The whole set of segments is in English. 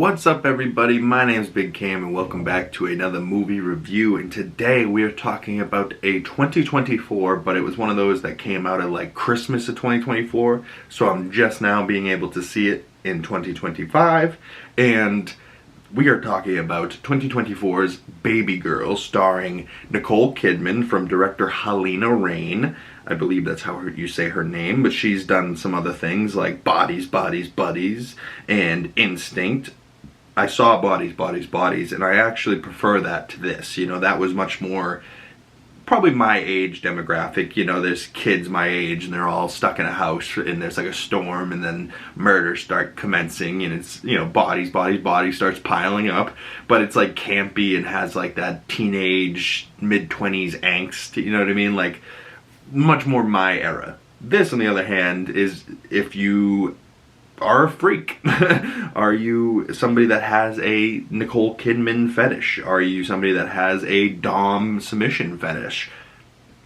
What's up everybody, my name's Big Cam and welcome back to another movie review, and today we are talking about a 2024, but it was one of those that came out at like Christmas of 2024, so I'm just now being able to see it in 2025, and we are talking about 2024's Babygirl, starring Nicole Kidman from director HALINA Reijn. I believe that's how you say her name, but she's done some other things like Bodies, Bodies, Buddies, and Instinct. I saw Bodies, Bodies, Bodies, and I actually prefer that to this. You know, that was much more probably my age demographic. You know, there's kids my age and they're all stuck in a house and there's like a storm and then murders start commencing and it's, you know, bodies, bodies, bodies starts piling up, but it's like campy and has like that teenage mid-20s angst, you know what I mean? Like much more my era. This, on the other hand, is if you are a freak. Are you somebody that has a Nicole Kidman fetish? Are you somebody that has a dom submission fetish?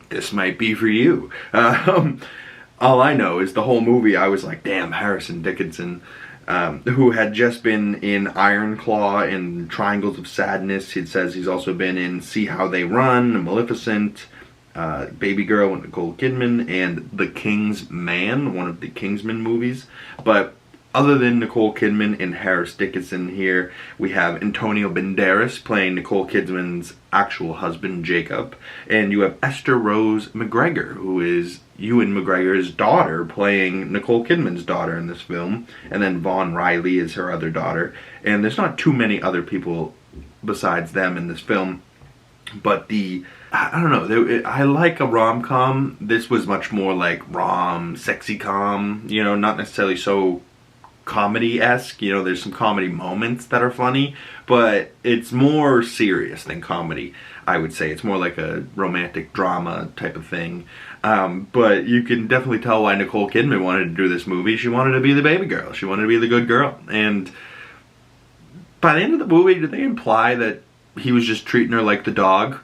This might be for you. All I know is the whole movie I was like, damn, Harrison Dickinson, who had just been in Iron Claw and Triangles of Sadness. It says he's also been in See How They Run, Maleficent, Babygirl with Nicole Kidman, and The King's Man, one of the Kingsman movies. But other than Nicole Kidman and Harris Dickinson here, we have Antonio Banderas playing Nicole Kidman's actual husband, Jacob. And you have Esther Rose McGregor, who is Ewan McGregor's daughter, playing Nicole Kidman's daughter in this film. And then Vaughn Riley is her other daughter. And there's not too many other people besides them in this film. But I don't know, I like a rom-com. This was much more like sexy-com, you know, not necessarily so comedy-esque. You know, there's some comedy moments that are funny, but it's more serious than comedy, I would say. It's more like a romantic drama type of thing. But you can definitely tell why Nicole Kidman wanted to do this movie. She wanted to be the baby girl. She wanted to be the good girl. And by the end of the movie, did they imply that he was just treating her like the dog?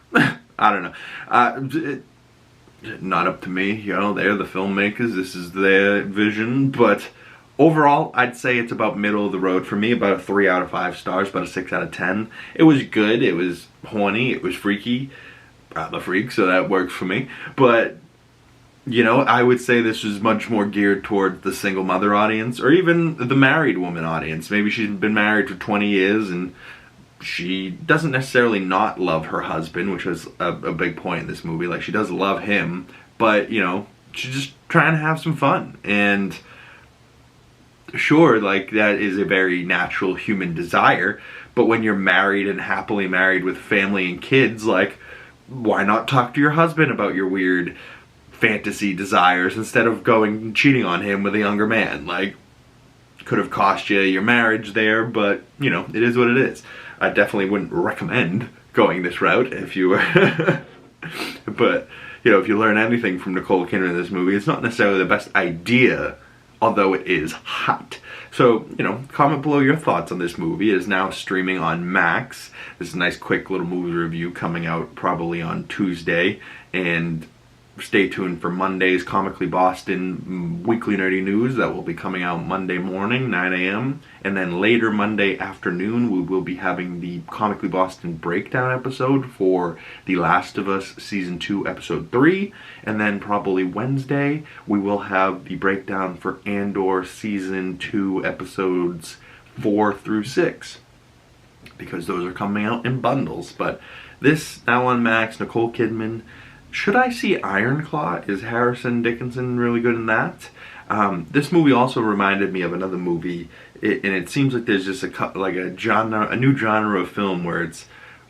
I don't know. Not up to me, you know, they're the filmmakers, this is their vision, but overall, I'd say it's about middle of the road for me, about a 3 out of 5 stars, about a 6 out of 10. It was good, it was horny, it was freaky. I'm a freak, so that works for me. But, you know, I would say this was much more geared toward the single mother audience, or even the married woman audience. Maybe she's been married for 20 years and she doesn't necessarily not love her husband, which was a big point in this movie. Like, she does love him, but, you know, she's just trying to have some fun. And sure, like, that is a very natural human desire, but when you're married and happily married with family and kids, like, why not talk to your husband about your weird fantasy desires instead of going and cheating on him with a younger man? Like, could have cost you your marriage there, but, you know, it is what it is. I definitely wouldn't recommend going this route if you were but, you know, if you learn anything from Nicole Kidman in this movie, it's not necessarily the best idea, although it is hot. So, you know, comment below your thoughts on this movie. It is now streaming on Max. This is a nice quick little movie review coming out probably on Tuesday, and stay tuned for Monday's Comically Boston Weekly Nerdy News that will be coming out Monday morning, 9 a.m. And then later Monday afternoon, we will be having the Comically Boston Breakdown episode for The Last of Us Season 2, Episode 3. And then probably Wednesday, we will have the breakdown for Andor Season 2, Episodes 4 through 6. Because those are coming out in bundles. But this, now on Max, Nicole Kidman. Should I see Iron Claw? Is Harrison Dickinson really good in that? This movie also reminded me of another movie, and it seems like there's just a new genre of film where it's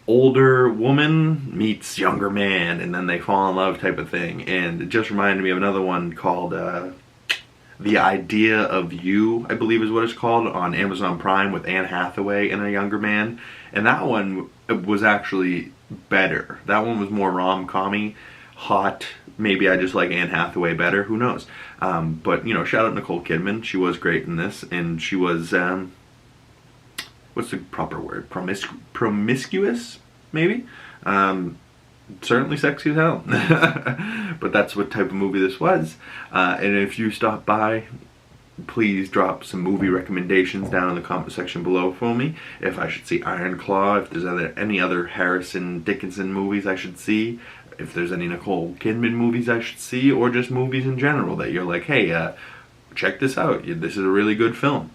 older woman meets younger man, and then they fall in love type of thing. And it just reminded me of another one called The Idea of You, I believe is what it's called, on Amazon Prime with Anne Hathaway and a younger man. And that one was actually better. That one was more rom-com-y, hot. Maybe I just like Anne Hathaway better, who knows. But, you know, shout out Nicole Kidman. She was great in this, and she was, what's the proper word? Promiscuous, maybe? Certainly sexy as hell. But that's what type of movie this was. And if you stop by, please drop some movie recommendations down in the comment section below for me. If I should see Iron Claw, if there's any other Harrison Dickinson movies I should see, if there's any Nicole Kidman movies I should see, or just movies in general that you're like, hey, check this out. This is a really good film.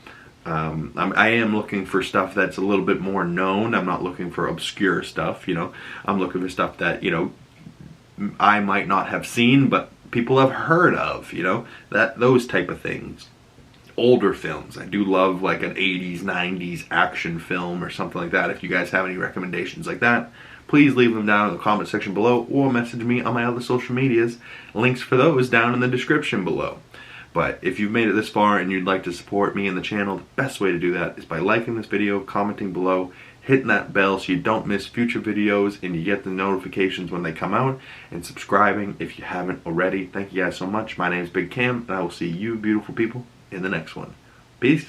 I am looking for stuff that's a little bit more known. I'm not looking for obscure stuff, you know. I'm looking for stuff that, you know, I might not have seen, but people have heard of, you know, those type of things. Older films. I do love like an 80s, 90s action film or something like that. If you guys have any recommendations like that, please leave them down in the comment section below or message me on my other social medias. Links for those down in the description below. But if you've made it this far and you'd like to support me and the channel, the best way to do that is by liking this video, commenting below, hitting that bell so you don't miss future videos and you get the notifications when they come out, and subscribing if you haven't already. Thank you guys so much. My name is Big Cam, and I will see you beautiful people in the next one. Peace.